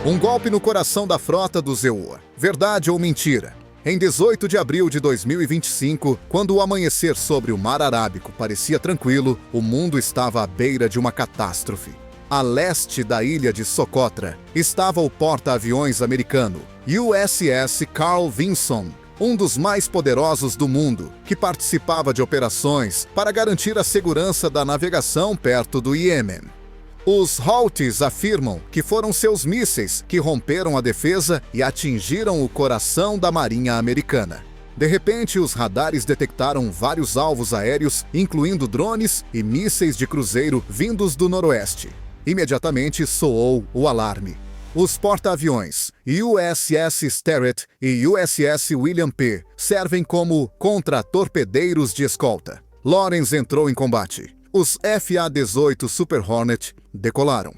Um golpe no coração da frota do ZEUA. Verdade ou mentira? Em 18 de abril de 2025, quando o amanhecer sobre o Mar Arábico parecia tranquilo, o mundo estava à beira de uma catástrofe. A leste da ilha de Socotra estava o porta-aviões americano USS Carl Vinson, um dos mais poderosos do mundo, que participava de operações para garantir a segurança da navegação perto do Iêmen. Os Houthis afirmam que foram seus mísseis que romperam a defesa e atingiram o coração da Marinha Americana. De repente, os radares detectaram vários alvos aéreos, incluindo drones e mísseis de cruzeiro vindos do noroeste. Imediatamente soou o alarme. Os porta-aviões USS Sterett e USS William P. servem como contra-torpedeiros de escolta. Lawrence entrou em combate. Os FA-18 Super Hornet decolaram.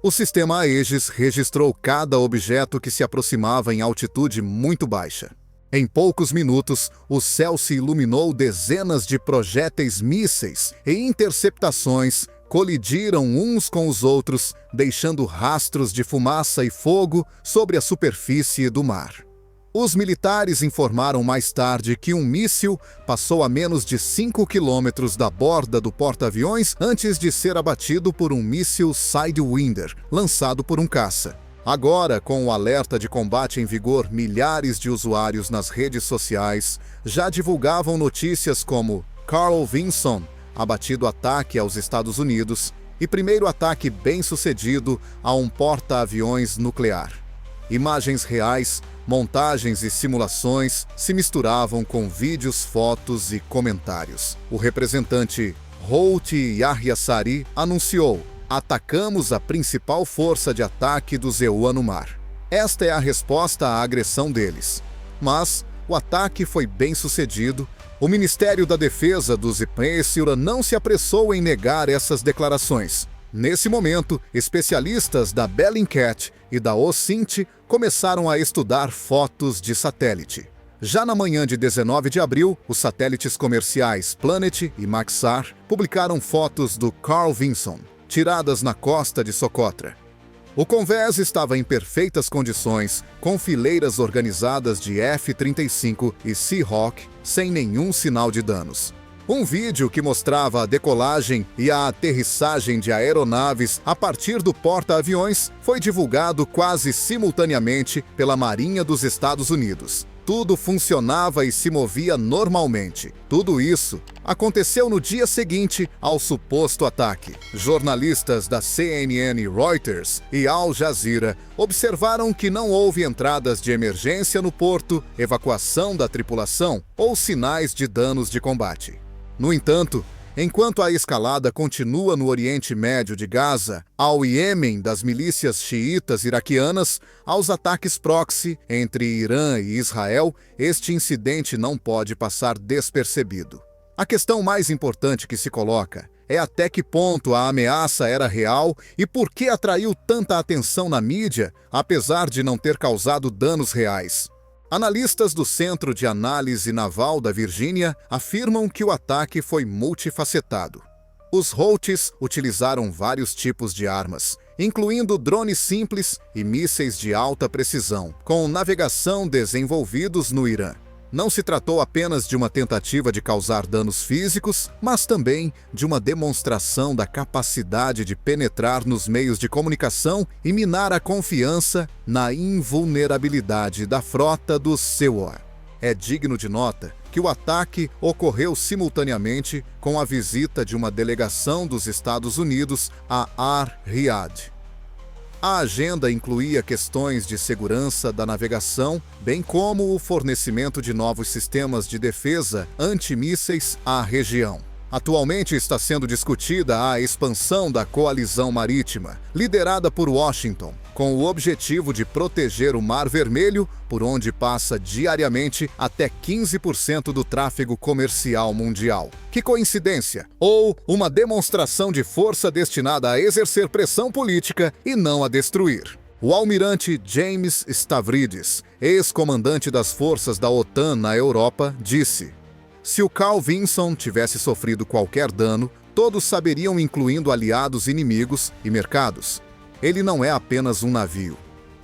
O sistema Aegis registrou cada objeto que se aproximava em altitude muito baixa. Em poucos minutos, o céu se iluminou, dezenas de projéteis mísseis e interceptações colidiram uns com os outros, deixando rastros de fumaça e fogo sobre a superfície do mar. Os militares informaram mais tarde que um míssil passou a menos de 5 quilômetros da borda do porta-aviões antes de ser abatido por um míssil Sidewinder, lançado por um caça. Agora, com o alerta de combate em vigor, milhares de usuários nas redes sociais já divulgavam notícias como Carl Vinson, abatido ataque aos Estados Unidos, e primeiro ataque bem-sucedido a um porta-aviões nuclear. Imagens reais, montagens e simulações se misturavam com vídeos, fotos e comentários. O representante Houthi Yahya Sari anunciou: "Atacamos a principal força de ataque do ZEUA no mar. Esta é a resposta à agressão deles." Mas o ataque foi bem sucedido. O Ministério da Defesa do ZPSURA não se apressou em negar essas declarações. Nesse momento, especialistas da Bellingcat e da OSINT começaram a estudar fotos de satélite. Já na manhã de 19 de abril, os satélites comerciais Planet e Maxar publicaram fotos do Carl Vinson, tiradas na costa de Socotra. O convés estava em perfeitas condições, com fileiras organizadas de F-35 e Seahawk, sem nenhum sinal de danos. Um vídeo que mostrava a decolagem e a aterrissagem de aeronaves a partir do porta-aviões foi divulgado quase simultaneamente pela Marinha dos Estados Unidos. Tudo funcionava e se movia normalmente. Tudo isso aconteceu no dia seguinte ao suposto ataque. Jornalistas da CNN, Reuters e Al Jazeera observaram que não houve entradas de emergência no porto, evacuação da tripulação ou sinais de danos de combate. No entanto, enquanto a escalada continua no Oriente Médio de Gaza, ao Iêmen das milícias xiitas iraquianas, aos ataques proxy entre Irã e Israel, este incidente não pode passar despercebido. A questão mais importante que se coloca é até que ponto a ameaça era real e por que atraiu tanta atenção na mídia, apesar de não ter causado danos reais. Analistas do Centro de Análise Naval da Virgínia afirmam que o ataque foi multifacetado. Os Houthis utilizaram vários tipos de armas, incluindo drones simples e mísseis de alta precisão, com navegação desenvolvidos no Irã. Não se tratou apenas de uma tentativa de causar danos físicos, mas também de uma demonstração da capacidade de penetrar nos meios de comunicação e minar a confiança na invulnerabilidade da frota do ZEUA. É digno de nota que o ataque ocorreu simultaneamente com a visita de uma delegação dos Estados Unidos a Ar-Riyadh. A agenda incluía questões de segurança da navegação, bem como o fornecimento de novos sistemas de defesa antimísseis à região. Atualmente está sendo discutida a expansão da coalizão marítima, liderada por Washington, com o objetivo de proteger o Mar Vermelho, por onde passa diariamente até 15% do tráfego comercial mundial. Que coincidência! Ou uma demonstração de força destinada a exercer pressão política e não a destruir. O almirante James Stavridis, ex-comandante das forças da OTAN na Europa, disse: "Se o Carl Vinson tivesse sofrido qualquer dano, todos saberiam, incluindo aliados, inimigos e mercados. Ele não é apenas um navio.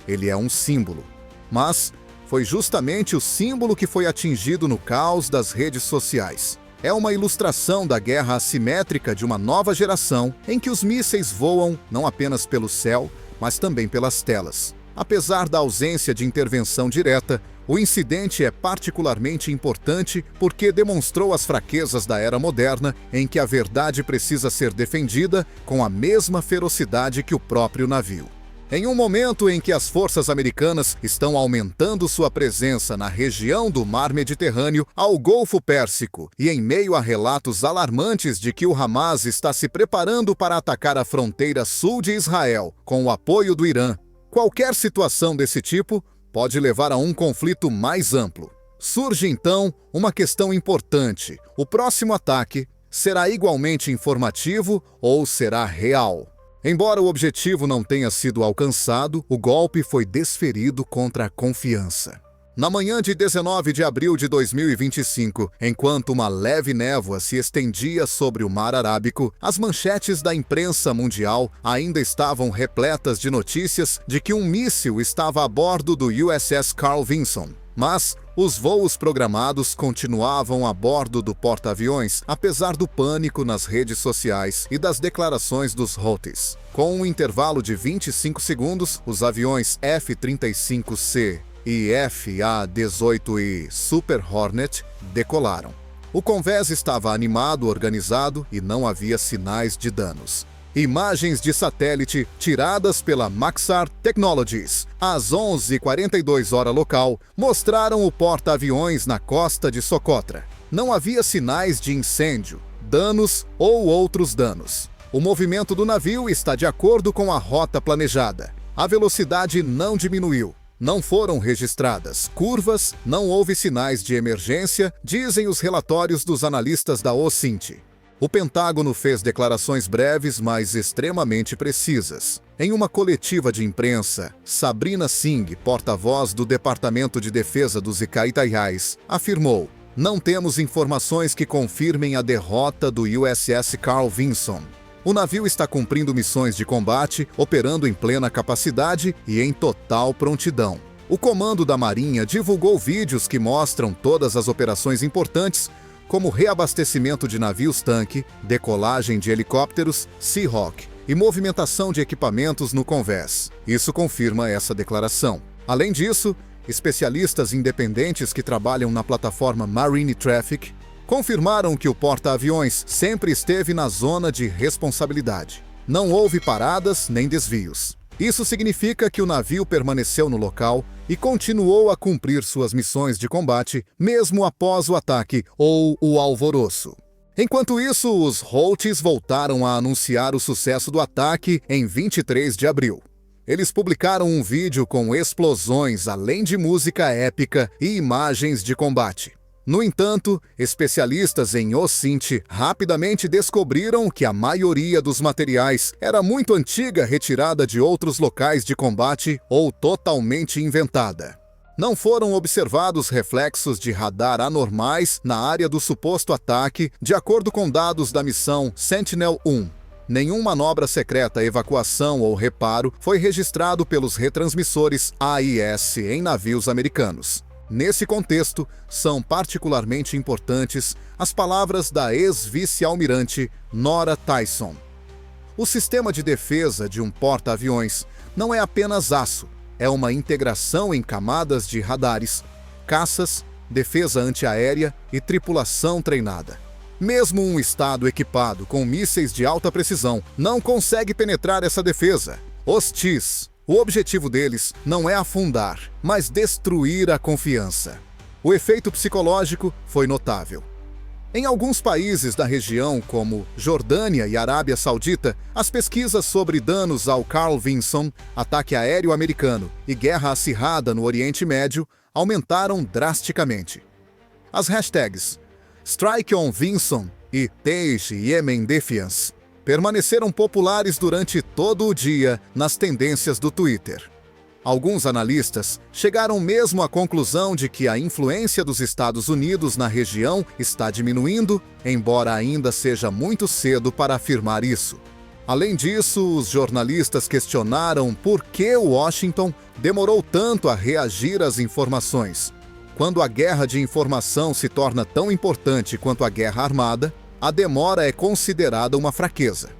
ele é um símbolo. Mas foi justamente o símbolo que foi atingido no caos das redes sociais. É uma ilustração da guerra assimétrica de uma nova geração em que os mísseis voam não apenas pelo céu, mas também pelas telas. Apesar da ausência de intervenção direta, o incidente é particularmente importante porque demonstrou as fraquezas da era moderna em que a verdade precisa ser defendida com a mesma ferocidade que o próprio navio. Em um momento em que as forças americanas estão aumentando sua presença na região do Mar Mediterrâneo ao Golfo Pérsico e em meio a relatos alarmantes de que o Hamas está se preparando para atacar a fronteira sul de Israel com o apoio do Irã, qualquer situação desse tipo pode levar a um conflito mais amplo. Surge então uma questão importante: o próximo ataque será igualmente informativo ou será real? Embora o objetivo não tenha sido alcançado, o golpe foi desferido contra a confiança. Na manhã de 19 de abril de 2025, enquanto uma leve névoa se estendia sobre o Mar Arábico, as manchetes da imprensa mundial ainda estavam repletas de notícias de que um míssil estava a bordo do USS Carl Vinson. Mas os voos programados continuavam a bordo do porta-aviões, apesar do pânico nas redes sociais e das declarações dos Houthis. Com um intervalo de 25 segundos, os aviões F-35C e FA-18 e Super Hornet decolaram. O convés estava animado, organizado e não havia sinais de danos. Imagens de satélite tiradas pela Maxar Technologies às 11h42 hora local mostraram o porta-aviões na costa de Socotra. Não havia sinais de incêndio, danos ou outros danos. O movimento do navio está de acordo com a rota planejada. A velocidade não diminuiu. Não foram registradas curvas, não houve sinais de emergência, dizem os relatórios dos analistas da OSINT. O Pentágono fez declarações breves, mas extremamente precisas. Em uma coletiva de imprensa, Sabrina Singh, porta-voz do Departamento de Defesa dos Icaitais, afirmou: "Não temos informações que confirmem a derrota do USS Carl Vinson. O navio está cumprindo missões de combate, operando em plena capacidade e em total prontidão." O Comando da Marinha divulgou vídeos que mostram todas as operações importantes, como reabastecimento de navios-tanque, decolagem de helicópteros Seahawk e movimentação de equipamentos no convés. Isso confirma essa declaração. Além disso, especialistas independentes que trabalham na plataforma Marine Traffic confirmaram que o porta-aviões sempre esteve na zona de responsabilidade. Não houve paradas nem desvios. Isso significa que o navio permaneceu no local e continuou a cumprir suas missões de combate, mesmo após o ataque ou o alvoroço. Enquanto isso, os Houthis voltaram a anunciar o sucesso do ataque em 23 de abril. Eles publicaram um vídeo com explosões, além de música épica e imagens de combate. No entanto, especialistas em OSINT rapidamente descobriram que a maioria dos materiais era muito antiga, retirada de outros locais de combate ou totalmente inventada. Não foram observados reflexos de radar anormais na área do suposto ataque, de acordo com dados da missão Sentinel-1. Nenhuma manobra secreta, evacuação ou reparo foi registrado pelos retransmissores AIS em navios americanos. Nesse contexto, são particularmente importantes as palavras da ex-vice-almirante Nora Tyson. O sistema de defesa de um porta-aviões não é apenas aço, é uma integração em camadas de radares, caças, defesa antiaérea e tripulação treinada. Mesmo um estado equipado com mísseis de alta precisão não consegue penetrar essa defesa. Os TIS. O objetivo deles não é afundar, mas destruir a confiança. O efeito psicológico foi notável. Em alguns países da região, como Jordânia e Arábia Saudita, as pesquisas sobre danos ao Carl Vinson, ataque aéreo americano e guerra acirrada no Oriente Médio aumentaram drasticamente. As hashtags Strike on Vinson e Take Yemen Defiance permaneceram populares durante todo o dia nas tendências do Twitter. Alguns analistas chegaram mesmo à conclusão de que a influência dos Estados Unidos na região está diminuindo, embora ainda seja muito cedo para afirmar isso. Além disso, os jornalistas questionaram por que Washington demorou tanto a reagir às informações. Quando a guerra de informação se torna tão importante quanto a guerra armada, a demora é considerada uma fraqueza.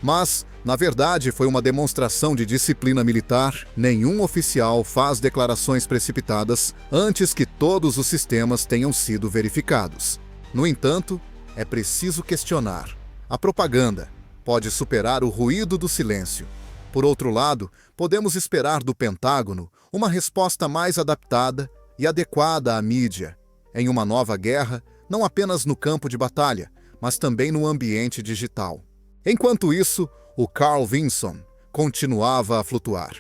Mas, na verdade, foi uma demonstração de disciplina militar. Nenhum oficial faz declarações precipitadas antes que todos os sistemas tenham sido verificados. No entanto, é preciso questionar. A propaganda pode superar o ruído do silêncio. Por outro lado, podemos esperar do Pentágono uma resposta mais adaptada e adequada à mídia, em uma nova guerra, não apenas no campo de batalha, mas também no ambiente digital. Enquanto isso, o Carl Vinson continuava a flutuar.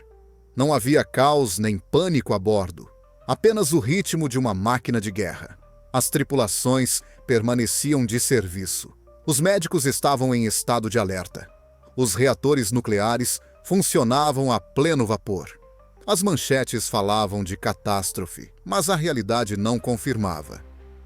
Não havia caos nem pânico a bordo, apenas o ritmo de uma máquina de guerra. As tripulações permaneciam de serviço. Os médicos estavam em estado de alerta. Os reatores nucleares funcionavam a pleno vapor. As manchetes falavam de catástrofe, mas a realidade não confirmava.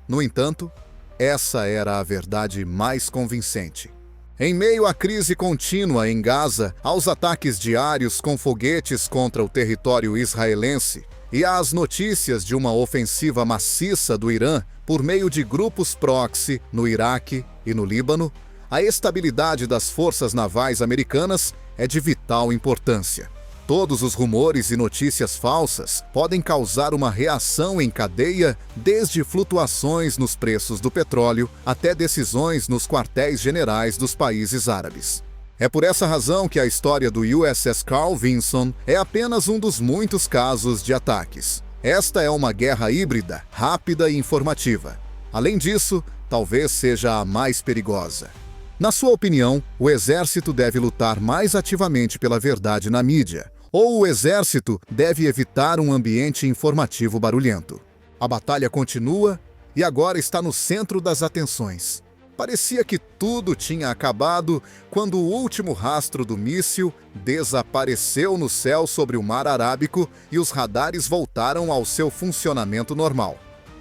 No entanto, essa era a verdade mais convincente. Em meio à crise contínua em Gaza, aos ataques diários com foguetes contra o território israelense e às notícias de uma ofensiva maciça do Irã por meio de grupos proxy no Iraque e no Líbano, a estabilidade das forças navais americanas é de vital importância. Todos os rumores e notícias falsas podem causar uma reação em cadeia, desde flutuações nos preços do petróleo até decisões nos quartéis generais dos países árabes. É por essa razão que a história do USS Carl Vinson é apenas um dos muitos casos de ataques. Esta é uma guerra híbrida, rápida e informativa. Além disso, talvez seja a mais perigosa. Na sua opinião, o exército deve lutar mais ativamente pela verdade na mídia, ou o exército deve evitar um ambiente informativo barulhento? A batalha continua e agora está no centro das atenções. Parecia que tudo tinha acabado quando o último rastro do míssil desapareceu no céu sobre o Mar Arábico e os radares voltaram ao seu funcionamento normal.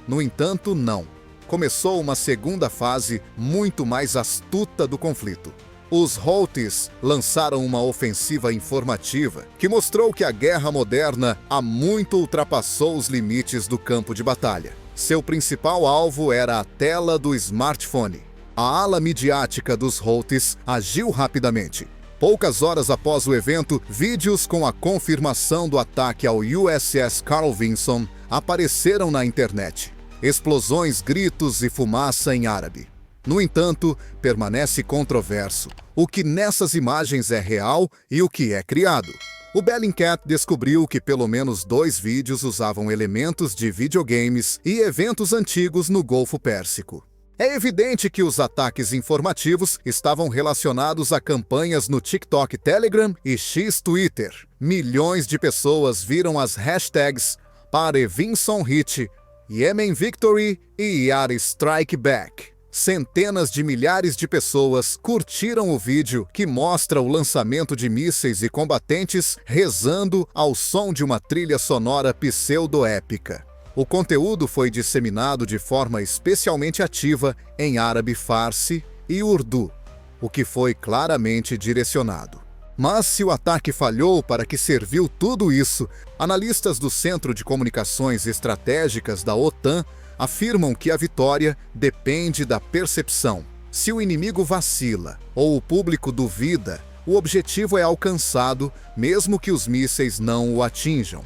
No entanto, não. Começou uma segunda fase muito mais astuta do conflito. Os Houthis lançaram uma ofensiva informativa que mostrou que a guerra moderna há muito ultrapassou os limites do campo de batalha. Seu principal alvo era a tela do smartphone. A ala midiática dos Houthis agiu rapidamente. Poucas horas após o evento, vídeos com a confirmação do ataque ao USS Carl Vinson apareceram na internet. Explosões, gritos e fumaça em árabe. No entanto, permanece controverso o que nessas imagens é real e o que é criado. O Bellingcat descobriu que pelo menos 2 vídeos usavam elementos de videogames e eventos antigos no Golfo Pérsico. É evidente que os ataques informativos estavam relacionados a campanhas no TikTok, Telegram e X Twitter. Milhões de pessoas viram as hashtags Pare Vinson Hit, Yemen Victory e Yar Strike Back. Centenas de milhares de pessoas curtiram o vídeo que mostra o lançamento de mísseis e combatentes rezando ao som de uma trilha sonora pseudo-épica. O conteúdo foi disseminado de forma especialmente ativa em árabe farsi e urdu, o que foi claramente direcionado. Mas se o ataque falhou, para que serviu tudo isso? Analistas do Centro de Comunicações Estratégicas da OTAN afirmam que a vitória depende da percepção. Se o inimigo vacila ou o público duvida, o objetivo é alcançado, mesmo que os mísseis não o atinjam.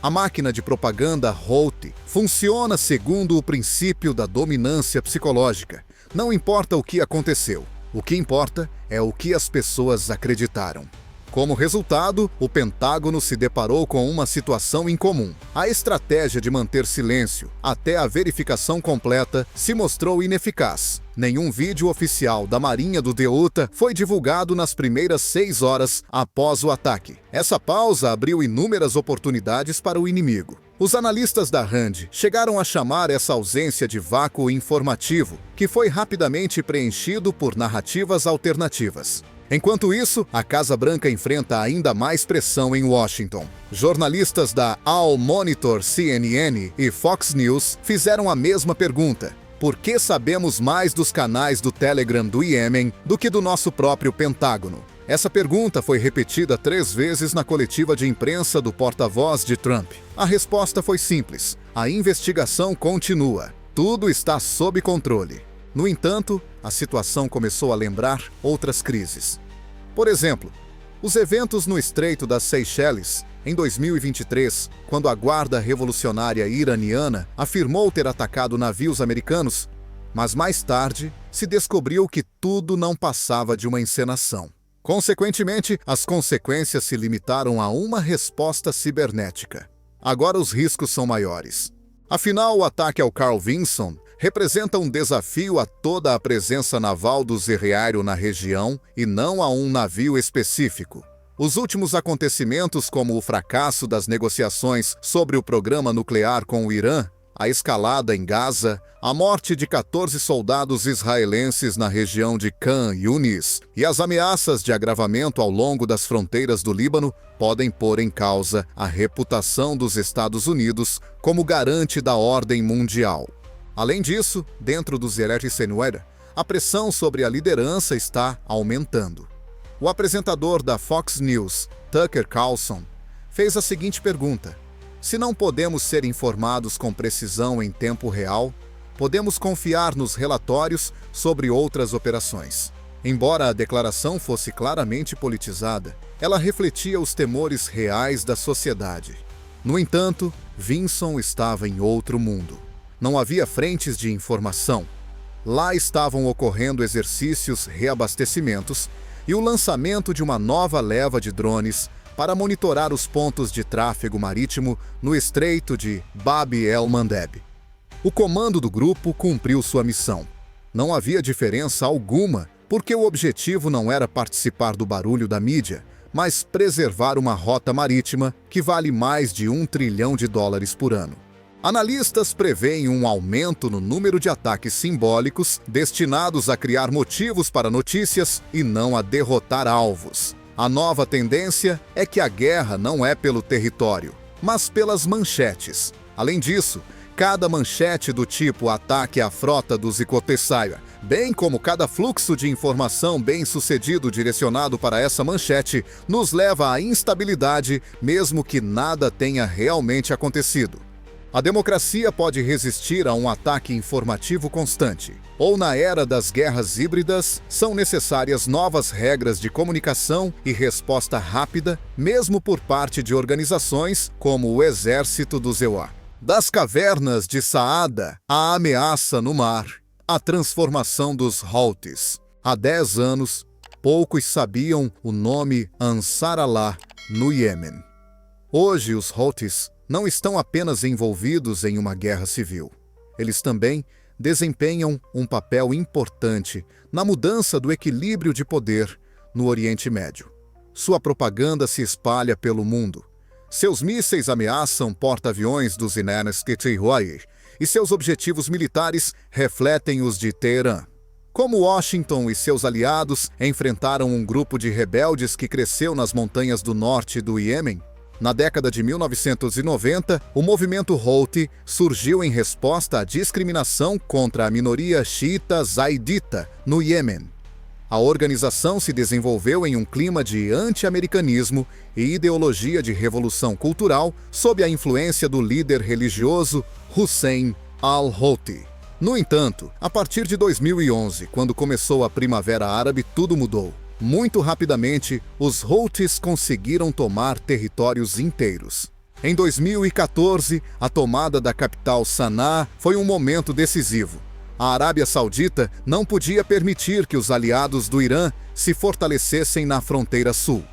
A máquina de propaganda Houthi funciona segundo o princípio da dominância psicológica. Não importa o que aconteceu, o que importa é o que as pessoas acreditaram. Como resultado, o Pentágono se deparou com uma situação incomum. A estratégia de manter silêncio até a verificação completa se mostrou ineficaz. Nenhum vídeo oficial da Marinha do Delta foi divulgado nas primeiras 6 horas após o ataque. Essa pausa abriu inúmeras oportunidades para o inimigo. Os analistas da RAND chegaram a chamar essa ausência de vácuo informativo, que foi rapidamente preenchido por narrativas alternativas. Enquanto isso, a Casa Branca enfrenta ainda mais pressão em Washington. Jornalistas da All Monitor, CNN e Fox News fizeram a mesma pergunta. Por que sabemos mais dos canais do Telegram do Iêmen do que do nosso próprio Pentágono? Essa pergunta foi repetida 3 vezes na coletiva de imprensa do porta-voz de Trump. A resposta foi simples: a investigação continua. Tudo está sob controle. No entanto, a situação começou a lembrar outras crises. Por exemplo, os eventos no Estreito das Seychelles, em 2023, quando a Guarda Revolucionária Iraniana afirmou ter atacado navios americanos, mas mais tarde se descobriu que tudo não passava de uma encenação. Consequentemente, as consequências se limitaram a uma resposta cibernética. Agora os riscos são maiores. Afinal, o ataque ao Carl Vinson representa um desafio a toda a presença naval do Zerreiro na região e não a um navio específico. Os últimos acontecimentos, como o fracasso das negociações sobre o programa nuclear com o Irã, a escalada em Gaza, a morte de 14 soldados israelenses na região de Khan Yunis e as ameaças de agravamento ao longo das fronteiras do Líbano podem pôr em causa a reputação dos Estados Unidos como garante da ordem mundial. Além disso, dentro do Zerreiro, a pressão sobre a liderança está aumentando. O apresentador da Fox News, Tucker Carlson, fez a seguinte pergunta: se não podemos ser informados com precisão em tempo real, podemos confiar nos relatórios sobre outras operações. Embora a declaração fosse claramente politizada, ela refletia os temores reais da sociedade. No entanto, Vinson estava em outro mundo. Não havia frentes de informação. Lá estavam ocorrendo exercícios, reabastecimentos e o lançamento de uma nova leva de drones para monitorar os pontos de tráfego marítimo no Estreito de Bab el-Mandeb. O comando do grupo cumpriu sua missão. Não havia diferença alguma, porque o objetivo não era participar do barulho da mídia, mas preservar uma rota marítima que vale mais de $1 trilhão por ano. Analistas preveem um aumento no número de ataques simbólicos destinados a criar motivos para notícias e não a derrotar alvos. A nova tendência é que a guerra não é pelo território, mas pelas manchetes. Além disso, cada manchete do tipo ataque à frota do Zikotesaya, bem como cada fluxo de informação bem-sucedido direcionado para essa manchete, nos leva à instabilidade, mesmo que nada tenha realmente acontecido. A democracia pode resistir a um ataque informativo constante. Ou na era das guerras híbridas, são necessárias novas regras de comunicação e resposta rápida, mesmo por parte de organizações como o Exército do Zeuá. Das cavernas de Saada, a ameaça no mar, a transformação dos Houthis. Há 10 anos, poucos sabiam o nome Ansar Allah no Iêmen. Hoje, os Houthis não estão apenas envolvidos em uma guerra civil. Eles também desempenham um papel importante na mudança do equilíbrio de poder no Oriente Médio. Sua propaganda se espalha pelo mundo. Seus mísseis ameaçam porta-aviões dos Inesquetirroir e seus objetivos militares refletem os de Teherã. Como Washington e seus aliados enfrentaram um grupo de rebeldes que cresceu nas montanhas do norte do Iêmen, na década de 1990, o movimento Houthi surgiu em resposta à discriminação contra a minoria xiita zaidita no Iêmen. A organização se desenvolveu em um clima de anti-americanismo e ideologia de revolução cultural sob a influência do líder religioso Hussein al-Houthi. No entanto, a partir de 2011, quando começou a Primavera Árabe, tudo mudou. Muito rapidamente, os Houthis conseguiram tomar territórios inteiros. Em 2014, a tomada da capital Sanaa foi um momento decisivo. A Arábia Saudita não podia permitir que os aliados do Irã se fortalecessem na fronteira sul.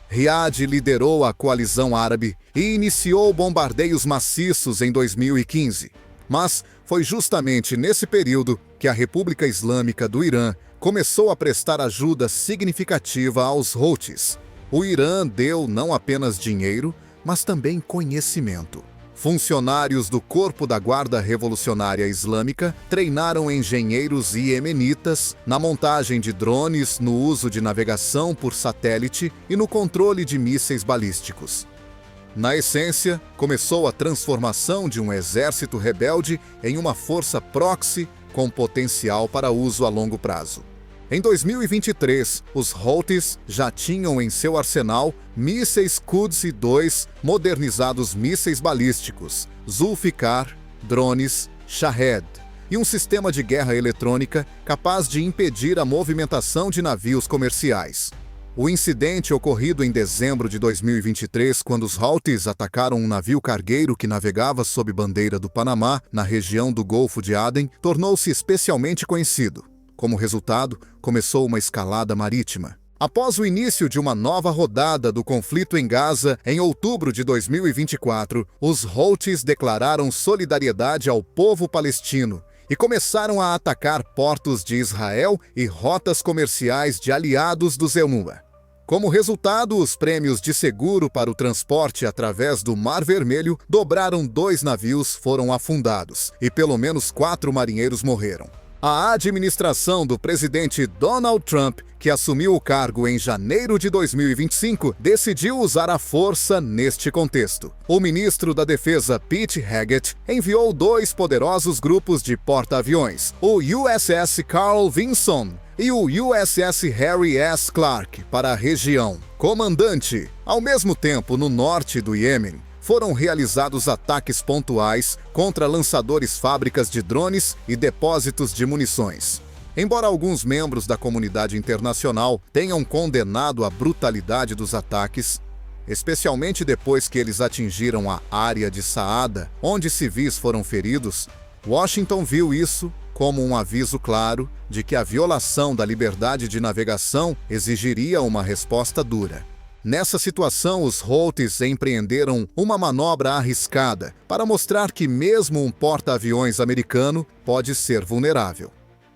Riad liderou a coalizão árabe e iniciou bombardeios maciços em 2015. Mas foi justamente nesse período que a República Islâmica do Irã começou a prestar ajuda significativa aos Houthis. O Irã deu não apenas dinheiro, mas também conhecimento. Funcionários do Corpo da Guarda Revolucionária Islâmica treinaram engenheiros iemenitas na montagem de drones, no uso de navegação por satélite e no controle de mísseis balísticos. Na essência, começou a transformação de um exército rebelde em uma força proxy com potencial para uso a longo prazo. Em 2023, os Houthis já tinham em seu arsenal mísseis Quds-2, modernizados mísseis balísticos, Zulfikar, drones, Shahed, e um sistema de guerra eletrônica capaz de impedir a movimentação de navios comerciais. O incidente ocorrido em dezembro de 2023, quando os Houthis atacaram um navio cargueiro que navegava sob bandeira do Panamá, na região do Golfo de Aden, tornou-se especialmente conhecido. Como resultado, começou uma escalada marítima. Após o início de uma nova rodada do conflito em Gaza, em outubro de 2024, os Houthis declararam solidariedade ao povo palestino e começaram a atacar portos de Israel e rotas comerciais de aliados do EUA. Como resultado, os prêmios de seguro para o transporte através do Mar Vermelho dobraram, 2 navios foram afundados e pelo menos 4 marinheiros morreram. A administração do presidente Donald Trump, que assumiu o cargo em janeiro de 2025, decidiu usar a força neste contexto. O ministro da Defesa, Pete Hegseth, enviou 2 poderosos grupos de porta-aviões, o USS Carl Vinson e o USS Harry S. Clark, para a região. Comandante, ao mesmo tempo, no norte do Iêmen, foram realizados ataques pontuais contra lançadores, fábricas de drones e depósitos de munições. Embora alguns membros da comunidade internacional tenham condenado a brutalidade dos ataques, especialmente depois que eles atingiram a área de Saada, onde civis foram feridos, Washington viu isso como um aviso claro de que a violação da liberdade de navegação exigiria uma resposta dura. Nessa situação, os Houthis empreenderam uma manobra arriscada para mostrar que mesmo um porta-aviões americano pode ser vulnerável.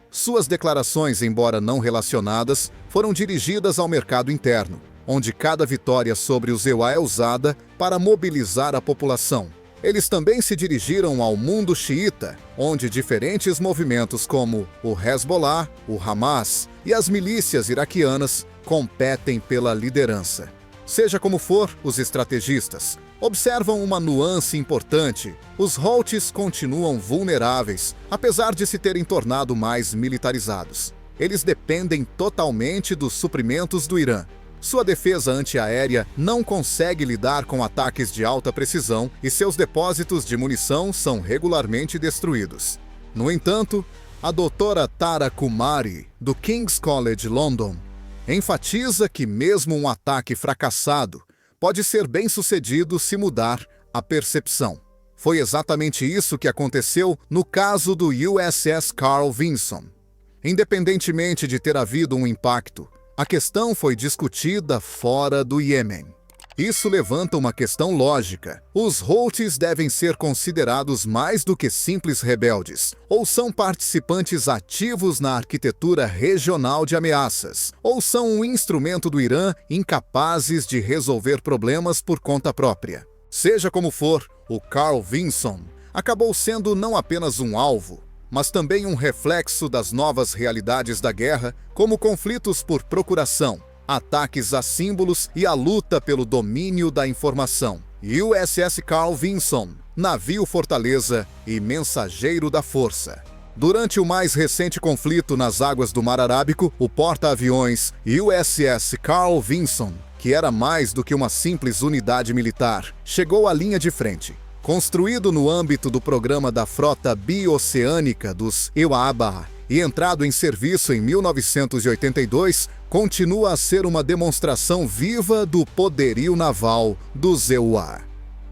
Suas declarações, embora não relacionadas, foram dirigidas ao mercado interno, onde cada vitória sobre os EUA é usada para mobilizar a população. Eles também se dirigiram ao mundo xiita, onde diferentes movimentos como o Hezbollah, o Hamas e as milícias iraquianas competem pela liderança. Seja como for, os estrategistas observam uma nuance importante. Os Houthis continuam vulneráveis, apesar de se terem tornado mais militarizados. Eles dependem totalmente dos suprimentos do Irã. Sua defesa antiaérea não consegue lidar com ataques de alta precisão e seus depósitos de munição são regularmente destruídos. No entanto, a doutora Tara Kumari, do King's College London, enfatiza que mesmo um ataque fracassado pode ser bem-sucedido se mudar a percepção. Foi exatamente isso que aconteceu no caso do USS Carl Vinson. Independentemente de ter havido um impacto, a questão foi discutida fora do Iêmen. Isso levanta uma questão lógica. Os Houthis devem ser considerados mais do que simples rebeldes, ou são participantes ativos na arquitetura regional de ameaças, ou são um instrumento do Irã incapazes de resolver problemas por conta própria. Seja como for, o Carl Vinson acabou sendo não apenas um alvo, mas também um reflexo das novas realidades da guerra, como conflitos por procuração, ataques a símbolos e a luta pelo domínio da informação. USS Carl Vinson, navio fortaleza e mensageiro da força. Durante o mais recente conflito nas águas do Mar Arábico, o porta-aviões USS Carl Vinson, que era mais do que uma simples unidade militar, chegou à linha de frente. Construído no âmbito do programa da Frota Bioceânica dos EUA e entrado em serviço em 1982, continua a ser uma demonstração viva do poderio naval dos EUA.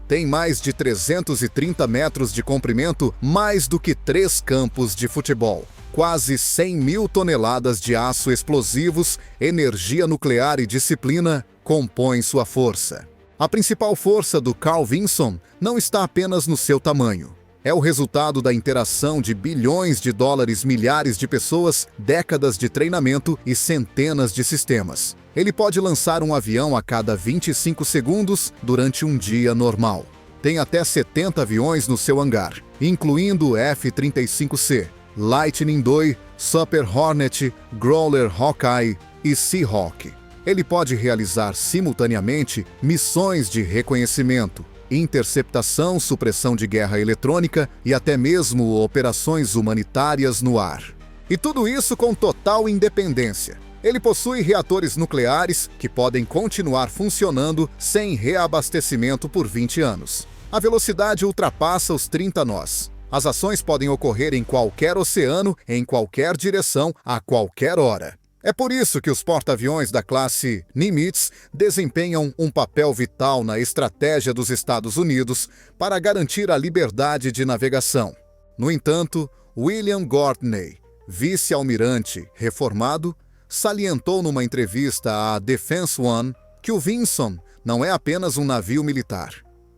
Tem mais de 330 metros de comprimento, mais do que 3 campos de futebol. Quase 100 mil toneladas de aço explosivos, energia nuclear e disciplina compõem sua força. A principal força do Carl Vinson não está apenas no seu tamanho. É o resultado da interação de bilhões de dólares, milhares de pessoas, décadas de treinamento e centenas de sistemas. Ele pode lançar um avião a cada 25 segundos durante um dia normal. Tem até 70 aviões no seu hangar, incluindo o F-35C, Lightning II, Super Hornet, Growler Hawkeye e Seahawk. Ele pode realizar simultaneamente missões de reconhecimento, interceptação, supressão de guerra eletrônica e até mesmo operações humanitárias no ar. E tudo isso com total independência. Ele possui reatores nucleares que podem continuar funcionando sem reabastecimento por 20 anos. A velocidade ultrapassa os 30 nós. As ações podem ocorrer em qualquer oceano, em qualquer direção, a qualquer hora. É por isso que os porta-aviões da classe Nimitz desempenham um papel vital na estratégia dos Estados Unidos para garantir a liberdade de navegação. No entanto, William Gortney, vice-almirante reformado, salientou numa entrevista à Defense One que o Vinson não é apenas um navio militar,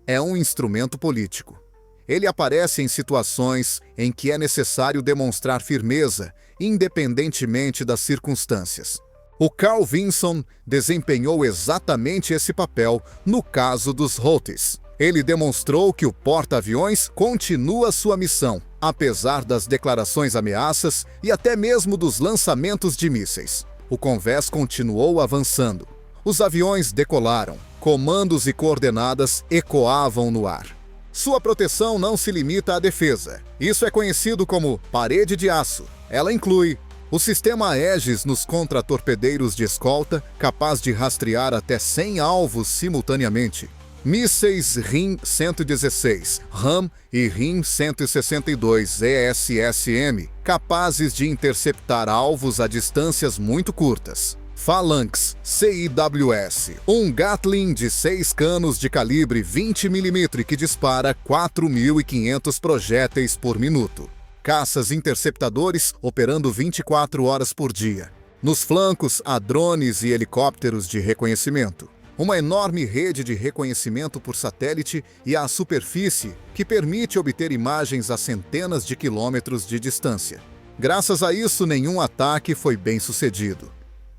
é um instrumento político. Ele aparece em situações em que é necessário demonstrar firmeza, independentemente das circunstâncias. O Carl Vinson desempenhou exatamente esse papel no caso dos Houthis. Ele demonstrou que o porta-aviões continua sua missão, apesar das declarações ameaças e até mesmo dos lançamentos de mísseis. O convés continuou avançando. Os aviões decolaram. Comandos e coordenadas ecoavam no ar. Sua proteção não se limita à defesa. Isso é conhecido como parede de aço. Ela inclui o sistema Aegis nos contratorpedeiros de escolta, capaz de rastrear até 100 alvos simultaneamente. Mísseis RIM-116, RAM e RIM-162 ESSM, capazes de interceptar alvos a distâncias muito curtas. Phalanx CIWS, um Gatling de 6 canos de calibre 20 mm que dispara 4.500 projéteis por minuto. Caças interceptadores operando 24 horas por dia. Nos flancos há drones e helicópteros de reconhecimento. Uma enorme rede de reconhecimento por satélite e à superfície que permite obter imagens a centenas de quilômetros de distância. Graças a isso, nenhum ataque foi bem sucedido.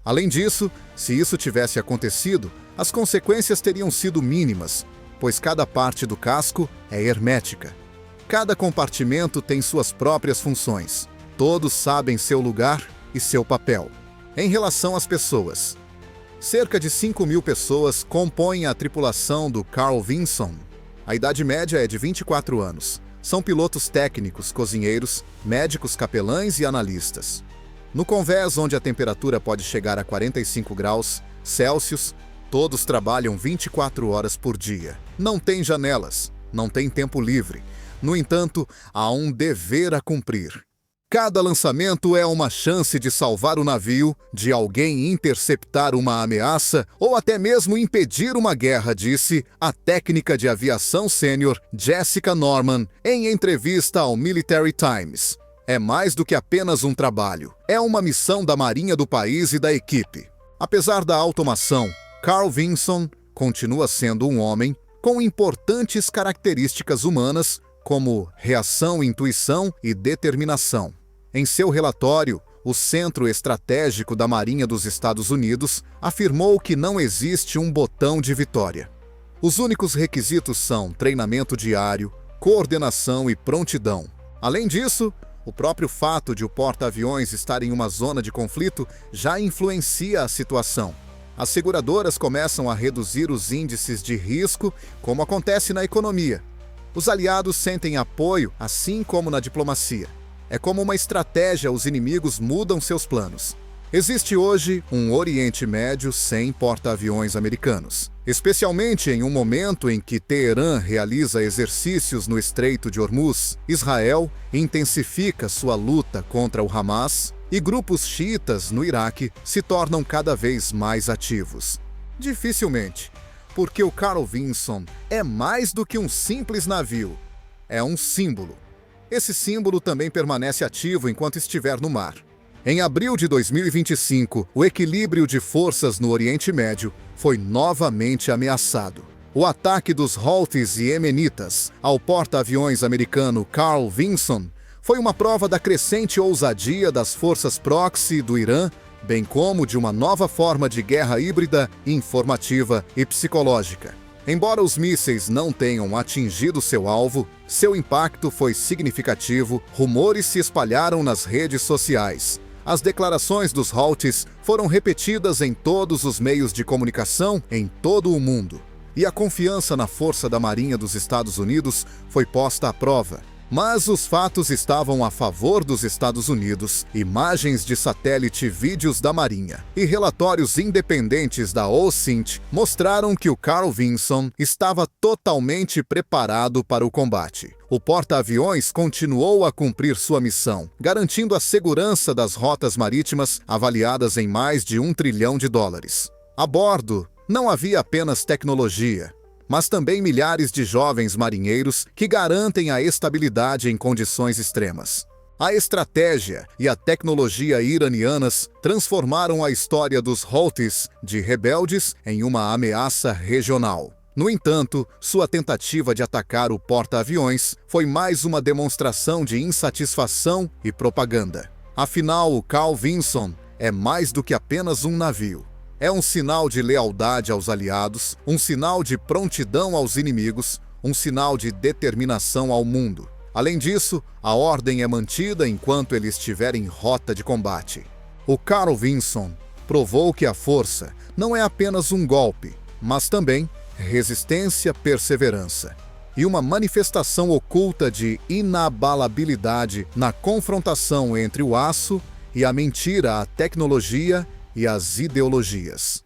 Além disso, se isso tivesse acontecido, as consequências teriam sido mínimas, pois cada parte do casco é hermética. Cada compartimento tem suas próprias funções. Todos sabem seu lugar e seu papel. Em relação às pessoas, cerca de 5.000 pessoas compõem a tripulação do Carl Vinson. A idade média é de 24 anos. São pilotos técnicos, cozinheiros, médicos capelães e analistas. No convés, onde a temperatura pode chegar a 45 graus Celsius, todos trabalham 24 horas por dia. Não tem janelas, não tem tempo livre. No entanto, há um dever a cumprir. Cada lançamento é uma chance de salvar o navio, de alguém interceptar uma ameaça ou até mesmo impedir uma guerra, disse a técnica de aviação sênior Jessica Norman em entrevista ao Military Times. É mais do que apenas um trabalho. É uma missão da Marinha do país e da equipe. Apesar da automação, Carl Vinson continua sendo um homem com importantes características humanas como reação, intuição e determinação. Em seu relatório, o Centro Estratégico da Marinha dos Estados Unidos afirmou que não existe um botão de vitória. Os únicos requisitos são treinamento diário, coordenação e prontidão. Além disso, o próprio fato de o porta-aviões estar em uma zona de conflito já influencia a situação. As seguradoras começam a reduzir os índices de risco, como acontece na economia. Os aliados sentem apoio, assim como na diplomacia. É como uma estratégia, os inimigos mudam seus planos. Existe hoje um Oriente Médio sem porta-aviões americanos, especialmente em um momento em que Teherã realiza exercícios no Estreito de Hormuz, Israel intensifica sua luta contra o Hamas e grupos xiitas no Iraque se tornam cada vez mais ativos. Dificilmente, porque o Carl Vinson é mais do que um simples navio, é um símbolo. Esse símbolo também permanece ativo enquanto estiver no mar. Em abril de 2025, o equilíbrio de forças no Oriente Médio foi novamente ameaçado. O ataque dos Houthis e Iemenitas ao porta-aviões americano Carl Vinson foi uma prova da crescente ousadia das forças proxy do Irã, bem como de uma nova forma de guerra híbrida, informativa e psicológica. Embora os mísseis não tenham atingido seu alvo, seu impacto foi significativo, rumores se espalharam nas redes sociais. As declarações dos Houthis foram repetidas em todos os meios de comunicação em todo o mundo. E a confiança na força da Marinha dos Estados Unidos foi posta à prova. Mas os fatos estavam a favor dos Estados Unidos. Imagens de satélite, vídeos da Marinha e relatórios independentes da OSINT mostraram que o Carl Vinson estava totalmente preparado para o combate. O porta-aviões continuou a cumprir sua missão, garantindo a segurança das rotas marítimas avaliadas em mais de $1 trilhão. A bordo, não havia apenas tecnologia, mas também milhares de jovens marinheiros que garantem a estabilidade em condições extremas. A estratégia e a tecnologia iranianas transformaram a história dos Houthis de rebeldes em uma ameaça regional. No entanto, sua tentativa de atacar o porta-aviões foi mais uma demonstração de insatisfação e propaganda. Afinal, o Carl Vinson é mais do que apenas um navio. É um sinal de lealdade aos aliados, um sinal de prontidão aos inimigos, um sinal de determinação ao mundo. Além disso, a ordem é mantida enquanto ele estiver em rota de combate. O Carl Vinson provou que a força não é apenas um golpe, mas também resistência, perseverança e uma manifestação oculta de inabalabilidade na confrontação entre o aço e a mentira, a tecnologia e as ideologias.